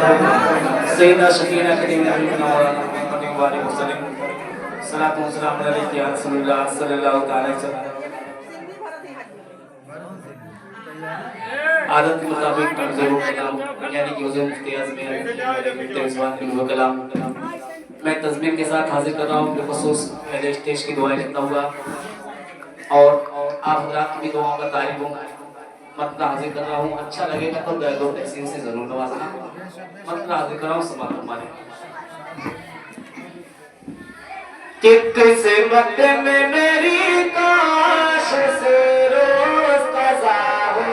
सैयदा शकीना करीम नबी वाले वसल्लम सलातु व सलाम अलैहि या रसूलुल्लाह सल्लल्लाहु अलैहि वसल्लम। आदत के मुताबिक मंजूर कलाम यानी कि हुजूर मुफ्ती आज़म तेज़वान कलाम मैं तज़मीर के साथ हाजिर कर रहा हूँ। बिखुसूस पहले स्टेज की दुआएं करता हुआ और आप हज़रात की दुआओं का तारीफ मतलब हाजिर कर रहा हूँ। अच्छा लगेगा तो दो तहसीन से जरूर नवाजना। मतलब हाजिर कर रहा हूँ समाज हमारे कि किस्मत में मेरी काश से रोज कज़ा हो,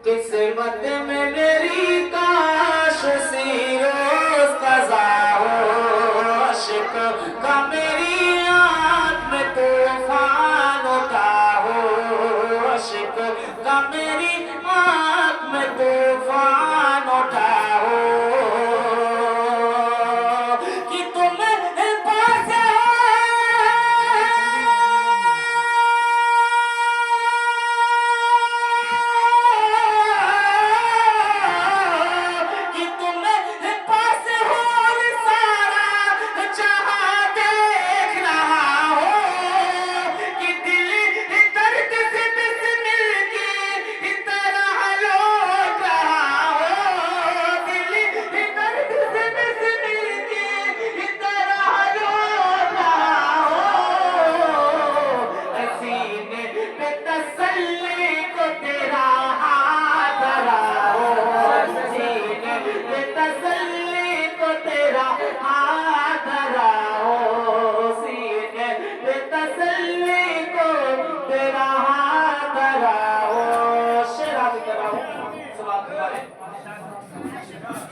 किस्मत में मेरी काश से रोज कज़ा हो। अश्क का मेरी आँख में तूफान उठा हो, अश्क का मेरी आँख में तूफान उठा हो।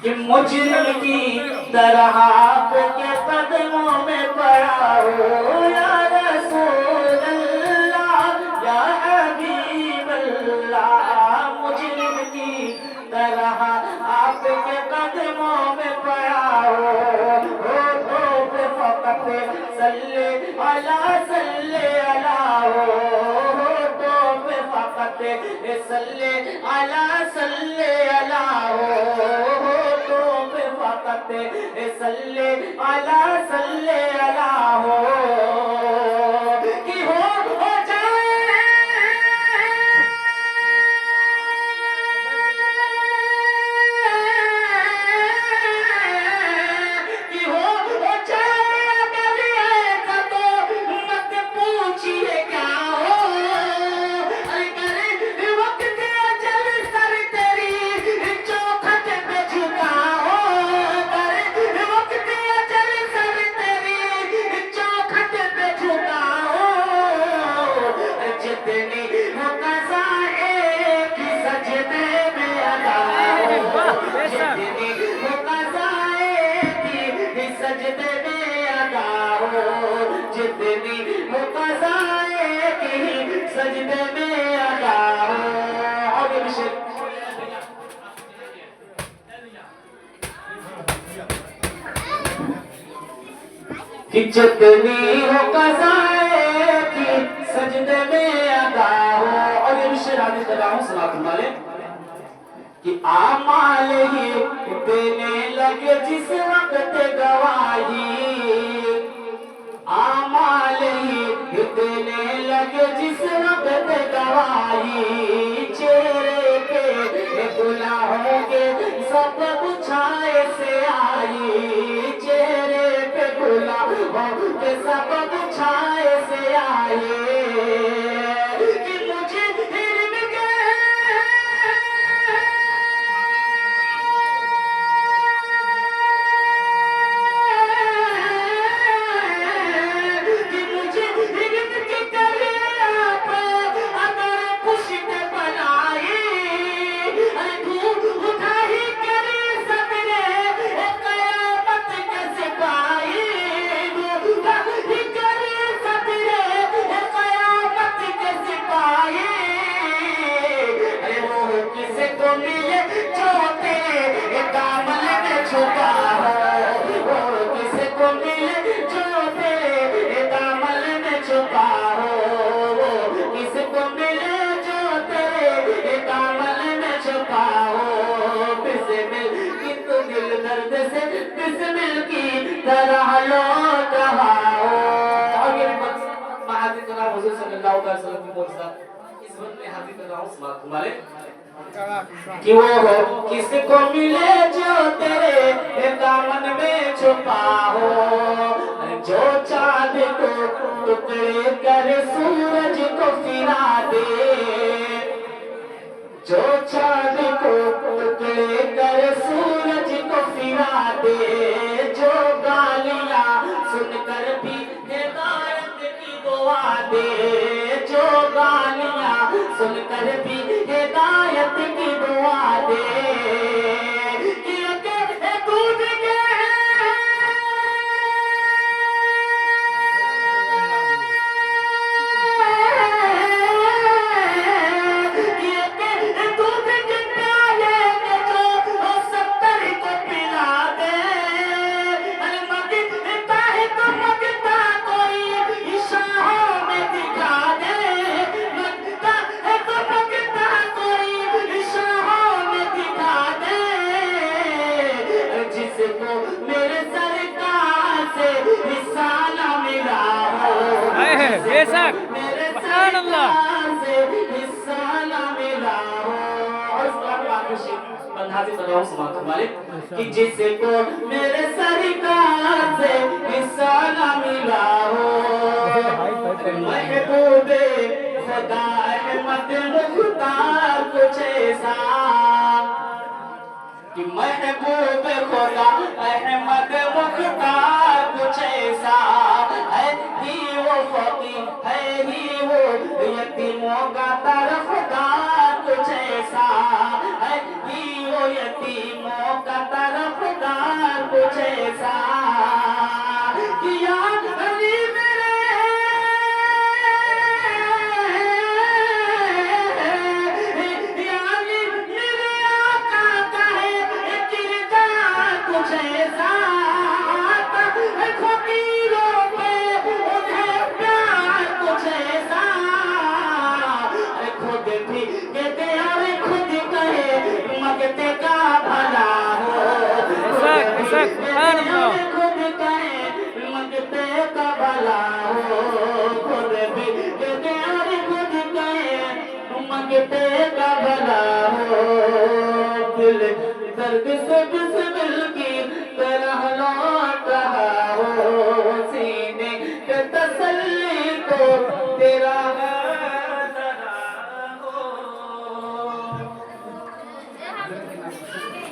कि मुजरिम की तरह आपके कदमों में पड़ा हो या रसूल अल्लाह या हबीब अल्लाह। मुजरिम की तरह आपके कदमों में पड़ा हो पे फकत सल्ले अला हो पे फकत सल्ले अला हो सल्ले अला हो कि हो जाए कि हो जाए अगर ऐसा तो मत पूछिए क्या हो। अगर वक्त अजल सर तेरी चौखट पे झुका हो, सजदे में अदा हो, जितनी मुक़ज़ाए की सजदे में अदा हो। और ये विषय कि जितनी मुक़ज़ाए की सजदे में अदा हो। और ये विषय राजी कर रहा हूँ सलात वाले कि आमाल ही देने लगे जिस वक्त गवाही, आमाल ही देने लगे जिस वक्त गवाही। चेहरे पे गुनाहों के सब छाए से आई, चेहरे पे गुनाहों के सब छाए से आई। बिस्मिल की तरह लौट आओ। और ये मैं हाजिर कर रहा हूँ हुजूर सल्लल्लाहु अलैहि वसल्लम की मोजज़ा इस वक्त में हाजिर कर रहा हूँ समात तुम्हारे कि वो हो किसको मिले जो तेरे दामन में छुपा हो, जो चांद को टुकड़े कर सूरज को फिरा दे, जो चांद को टुकड़े कर सूरज को फिरा दे, जो गालियां सुनकर भी हिदायत की दुआ दे, जो गालियां सुनकर भी हिदायत की दुआ दे। बेशक सुभान अल्लाह कि जिसको मेरे सरकार से हिस्सा न मिला हो, महबूबे खुदा अहमद मुख्तार कुछ ऐसा, कि महबूब खुदा अहमद मुख्तार कुछ ऐसा है ही वो फकीर है ही वो यतीमों का तरफदार कुछ ऐसा है ही वो यतीमों का तरफदार कुछ ऐसा कि याद अली दर्द से बिस्मिल की तरह लौट रहा हो, सीने के तसल्ली को तेरा हो।